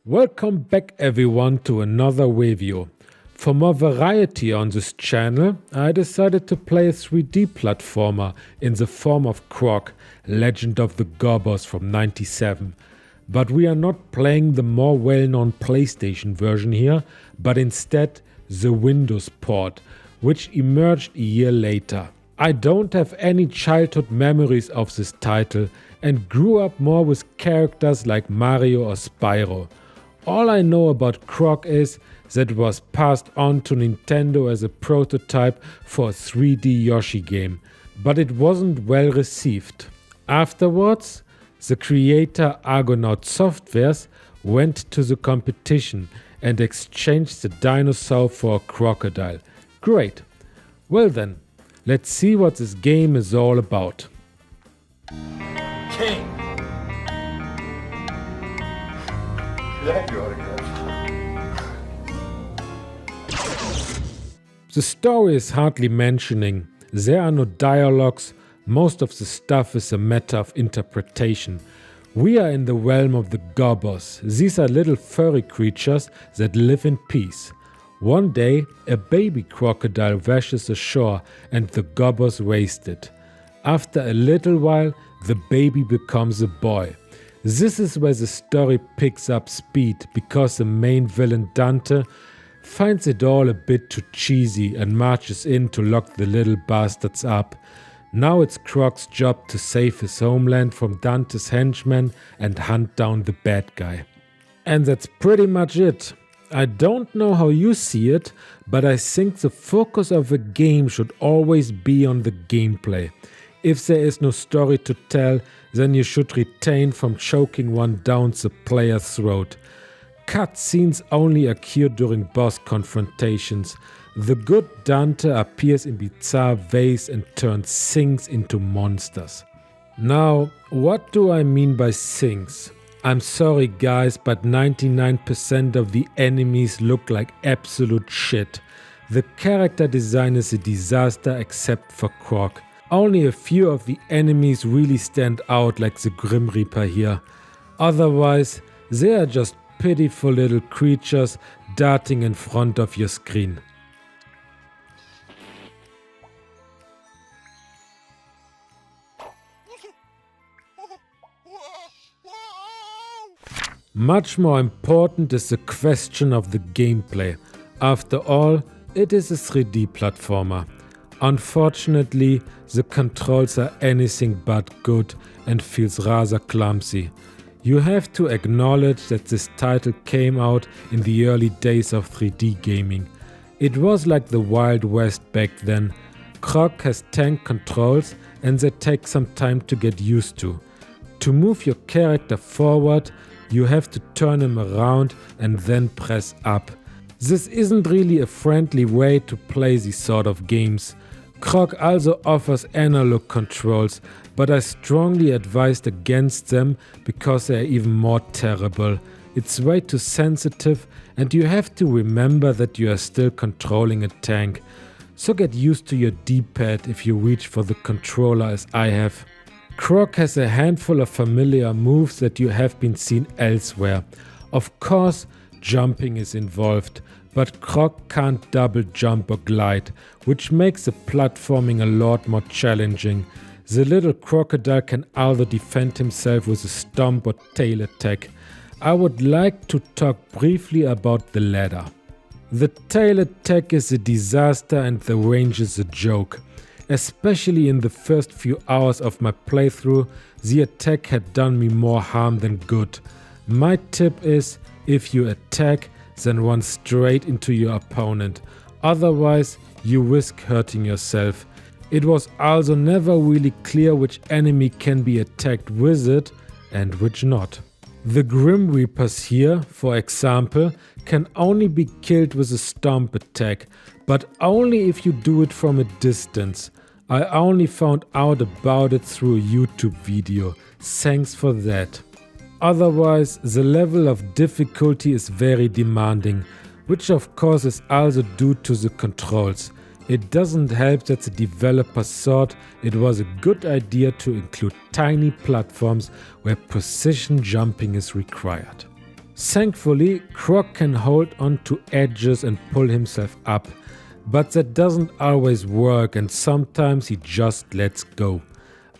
Welcome back everyone to another review. For more variety on this channel, I decided to play a 3D platformer in the form of Croc, Legend of the Gobbos from '97. But we are not playing the more well-known PlayStation version here, but instead the Windows port, which emerged a year later. I don't have any childhood memories of this title and grew up more with characters like Mario or Spyro. All I know about Croc is that it was passed on to Nintendo as a prototype for a 3D Yoshi game, but it wasn't well received. Afterwards, the creator Argonaut Softwares went to the competition and exchanged the dinosaur for a crocodile. Great. Well then, let's see what this game is all about. King. Can I have your autograph? The story is hardly mentioning. There are no dialogues. Most of the stuff is a matter of interpretation. We are in the realm of the Gobbos. These are little furry creatures that live in peace. One day, a baby crocodile washes ashore and the Gobbos raised it. After a little while, the baby becomes a boy. This is where the story picks up speed because the main villain Dante finds it all a bit too cheesy and marches in to lock the little bastards up. Now it's Croc's job to save his homeland from Dante's henchmen and hunt down the bad guy. And that's pretty much it. I don't know how you see it, but I think the focus of a game should always be on the gameplay. If there is no story to tell, then you should refrain from choking one down the player's throat. Cutscenes only occur during boss confrontations. The good Dante appears in bizarre ways and turns things into monsters. Now, what do I mean by things? I'm sorry guys, but 99% of the enemies look like absolute shit. The character design is a disaster except for Croc. Only a few of the enemies really stand out like the Grim Reaper here. Otherwise, they are just pitiful little creatures darting in front of your screen. Much more important is the question of the gameplay. After all, it is a 3D platformer. Unfortunately, the controls are anything but good and feels rather clumsy. You have to acknowledge that this title came out in the early days of 3D gaming. It was like the Wild West back then. Croc has tank controls and they take some time to get used to. To move your character forward, you have to turn him around and then press up. This isn't really a friendly way to play these sort of games. Croc also offers analog controls, but I strongly advised against them because they are even more terrible. It's way too sensitive and you have to remember that you are still controlling a tank. So get used to your D-pad if you reach for the controller as I have. Croc has a handful of familiar moves that you have been seen elsewhere. Of course, jumping is involved, but Croc can't double jump or glide, which makes the platforming a lot more challenging. The little crocodile can either defend himself with a stomp or tail attack. I would like to talk briefly about the latter. The tail attack is a disaster and the range is a joke. Especially in the first few hours of my playthrough, the attack had done me more harm than good. My tip is, if you attack, then run straight into your opponent. Otherwise, you risk hurting yourself. It was also never really clear which enemy can be attacked with it and which not. The Grim Reapers here, for example, can only be killed with a stomp attack, but only if you do it from a distance. I only found out about it through a YouTube video. Thanks for that. Otherwise, the level of difficulty is very demanding, which of course is also due to the controls. It doesn't help that the developers thought it was a good idea to include tiny platforms where precision jumping is required. Thankfully, Croc can hold on to edges and pull himself up, but that doesn't always work and sometimes he just lets go.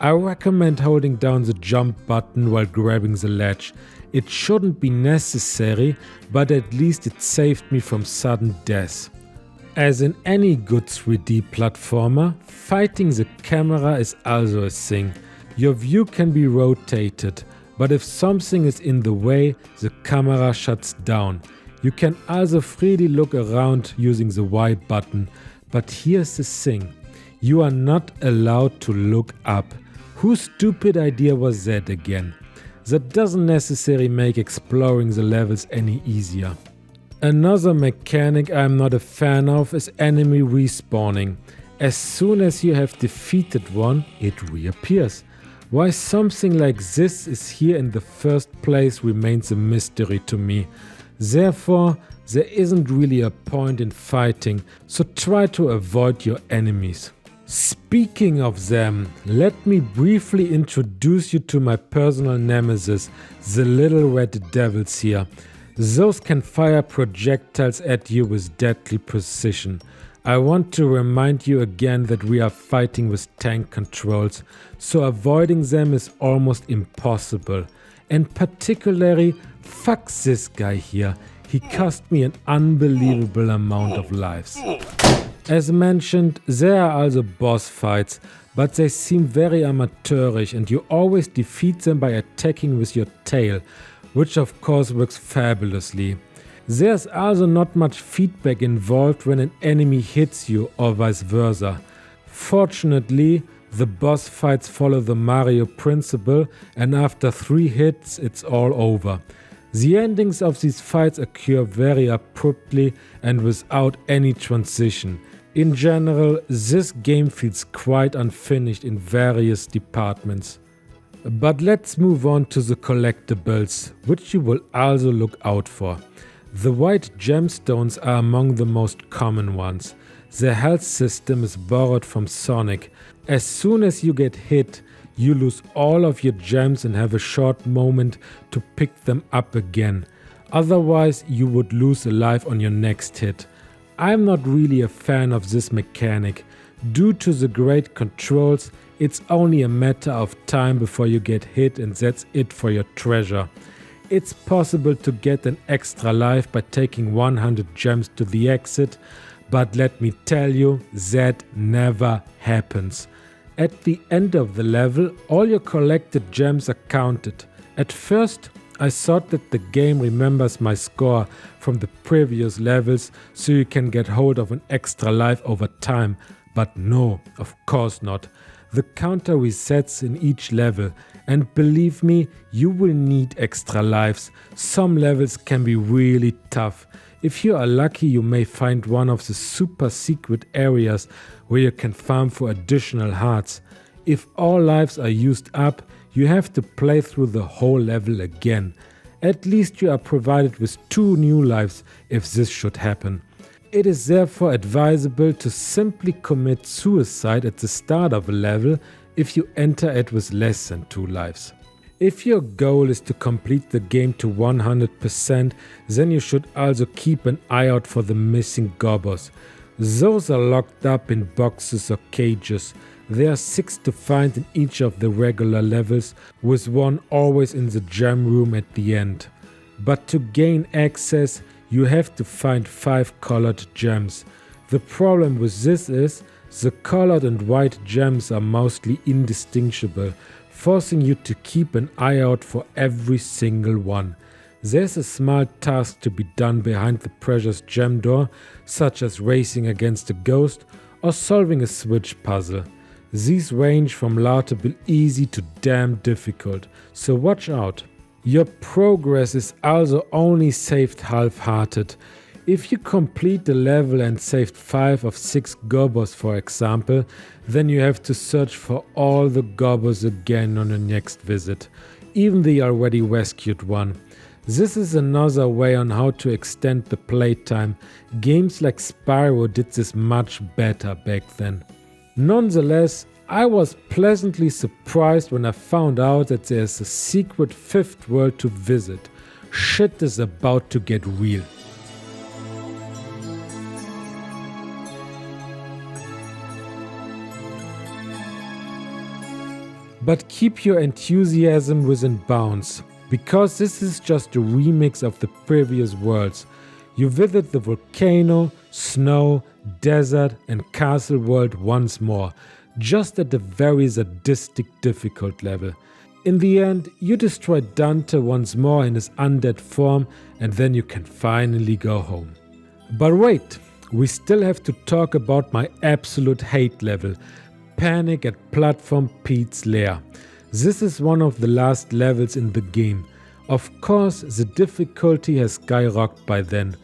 I recommend holding down the jump button while grabbing the ledge. It shouldn't be necessary, but at least it saved me from sudden death. As in any good 3D platformer, fighting the camera is also a thing. Your view can be rotated, but if something is in the way, the camera shuts down. You can also freely look around using the Y button, but here's the thing. You are not allowed to look up. Whose stupid idea was that again? That doesn't necessarily make exploring the levels any easier. Another mechanic I'm not a fan of is enemy respawning. As soon as you have defeated one, it reappears. Why something like this is here in the first place remains a mystery to me. Therefore, there isn't really a point in fighting, so try to avoid your enemies. Speaking of them, let me briefly introduce you to my personal nemesis, the little red devils here. Those can fire projectiles at you with deadly precision. I want to remind you again that we are fighting with tank controls, so avoiding them is almost impossible. And particularly, fuck this guy here. He cost me an unbelievable amount of lives. As mentioned, there are also boss fights, but they seem very amateurish and you always defeat them by attacking with your tail, which of course works fabulously. There's also not much feedback involved when an enemy hits you or vice versa. Fortunately, the boss fights follow the Mario principle and after 3 hits it's all over. The endings of these fights occur very abruptly and without any transition. In general, this game feels quite unfinished in various departments. But let's move on to the collectibles, which you will also look out for. The white gemstones are among the most common ones. Their health system is borrowed from Sonic. As soon as you get hit, you lose all of your gems and have a short moment to pick them up again. Otherwise, you would lose a life on your next hit. I'm not really a fan of this mechanic. Due to the great controls, it's only a matter of time before you get hit and that's it for your treasure. It's possible to get an extra life by taking 100 gems to the exit, but let me tell you, that never happens. At the end of the level, all your collected gems are counted. At first, I thought that the game remembers my score from the previous levels so you can get hold of an extra life over time, but no, of course not. The counter resets in each level, and believe me, you will need extra lives. Some levels can be really tough. If you are lucky, you may find one of the super secret areas where you can farm for additional hearts. If all lives are used up, you have to play through the whole level again. At least you are provided with 2 new lives if this should happen. It is therefore advisable to simply commit suicide at the start of a level if you enter it with less than 2 lives. If your goal is to complete the game to 100%, then you should also keep an eye out for the missing Gobbos. Those are locked up in boxes or cages. There are 6 to find in each of the regular levels, with one always in the gem room at the end. But to gain access, you have to find 5 colored gems. The problem with this is, the colored and white gems are mostly indistinguishable, forcing you to keep an eye out for every single one. There's a small task to be done behind the precious gem door, such as racing against a ghost or solving a switch puzzle. These range from laughtable easy to damn difficult, so watch out. Your progress is also only saved half-hearted. If you complete the level and saved 5 of 6 Gobbos, for example, then you have to search for all the Gobbos again on your next visit, even the already rescued one. This is another way on how to extend the playtime. Games like Spyro did this much better back then. Nonetheless, I was pleasantly surprised when I found out that there's a secret 5th world to visit. shit is about to get real. But keep your enthusiasm within bounds, because this is just a remix of the previous worlds. You visit the volcano, snow, desert and castle world once more, just at a very sadistic difficult level. In the end, you destroy Dante once more in his undead form and then you can finally go home. But wait, we still have to talk about my absolute hate level. Panic at Platform Pete's Lair. This is one of the last levels in the game. Of course, the difficulty has skyrocketed by then.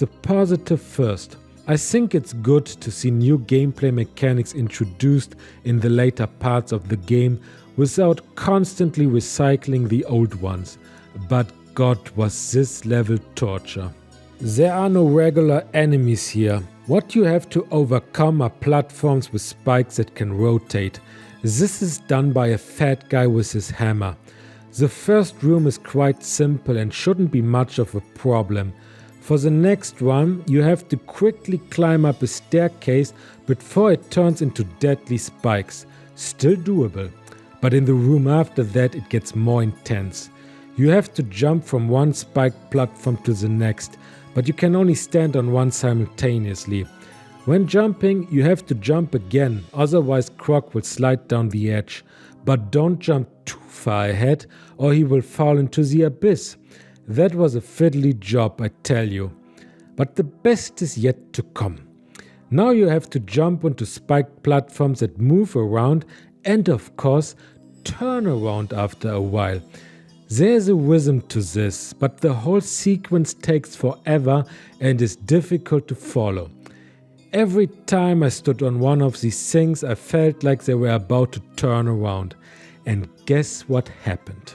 The positive first. I think it's good to see new gameplay mechanics introduced in the later parts of the game without constantly recycling the old ones. But God, was this level torture. There are no regular enemies here. What you have to overcome are platforms with spikes that can rotate. This is done by a fat guy with his hammer. The first room is quite simple and shouldn't be much of a problem. For the next one, you have to quickly climb up a staircase before it turns into deadly spikes. Still doable. But in the room after that it gets more intense. You have to jump from one spiked platform to the next, but you can only stand on one simultaneously. When jumping, you have to jump again, otherwise Croc will slide down the edge. But don't jump too far ahead or he will fall into the abyss. That was a fiddly job, I tell you. But the best is yet to come. Now you have to jump onto spiked platforms that move around and of course turn around after a while. There's a rhythm to this, but the whole sequence takes forever and is difficult to follow. Every time I stood on one of these things, I felt like they were about to turn around. And guess what happened?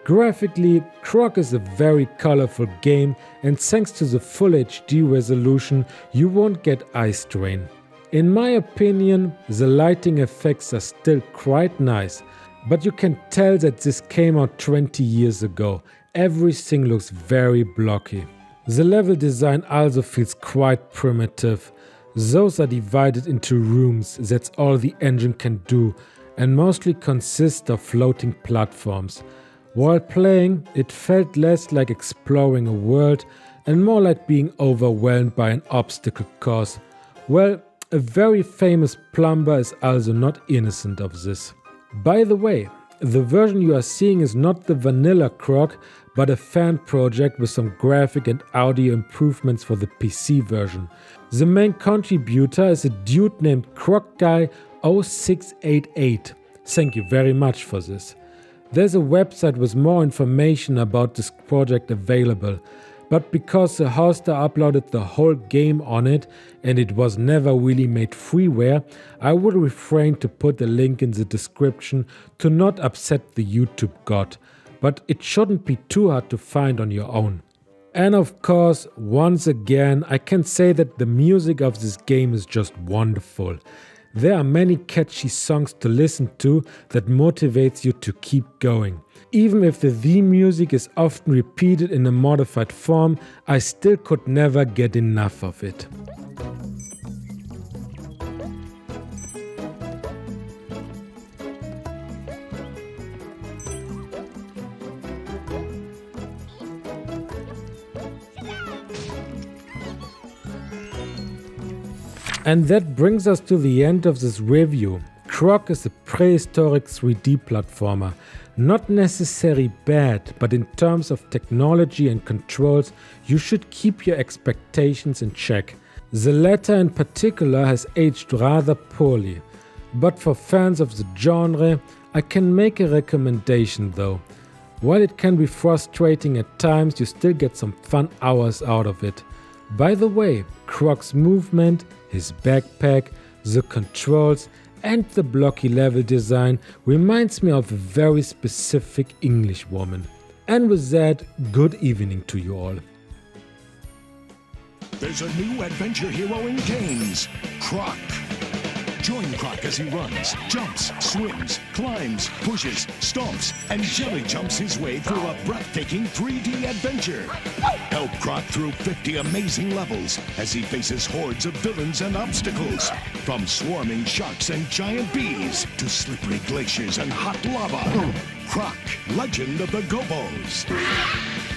Graphically, Croc is a very colorful game, and thanks to the full HD resolution, you won't get eye strain. In my opinion, the lighting effects are still quite nice, but you can tell that this came out 20 years ago. Everything looks very blocky. The level design also feels quite primitive. Those are divided into rooms, that's all the engine can do, and mostly consist of floating platforms. While playing, it felt less like exploring a world and more like being overwhelmed by an obstacle course. Well, a very famous plumber is also not innocent of this. By the way, the version you are seeing is not the vanilla Croc, but a fan project with some graphic and audio improvements for the PC version. The main contributor is a dude named crocodile0688. Thank you very much for this. There's a website with more information about this project available, but because the hoster uploaded the whole game on it and it was never really made freeware, I would refrain to put a link in the description to not upset the YouTube god, but it shouldn't be too hard to find on your own. And of course, once again, I can say that the music of this game is just wonderful. There are many catchy songs to listen to that motivates you to keep going. Even if the theme music is often repeated in a modified form, I still could never get enough of it. And that brings us to the end of this review. Croc is a prehistoric 3D platformer. Not necessarily bad, but in terms of technology and controls, you should keep your expectations in check. The latter in particular has aged rather poorly. But for fans of the genre, I can make a recommendation though. While it can be frustrating at times, you still get some fun hours out of it. By the way, Croc's movement, his backpack, the controls and the blocky level design reminds me of a very specific English woman. And with that, good evening to you all. There's a new adventure hero in games, Croc. Join Croc as he runs, jumps, swims, climbs, pushes, stomps, and jelly jumps his way through a breathtaking 3D adventure. Help Croc through 50 amazing levels as he faces hordes of villains and obstacles. From swarming sharks and giant bees to slippery glaciers and hot lava. Croc, Legend of the Gobbos.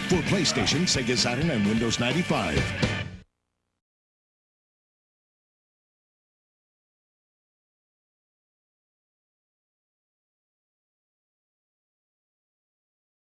For PlayStation, Sega Saturn, and Windows 95.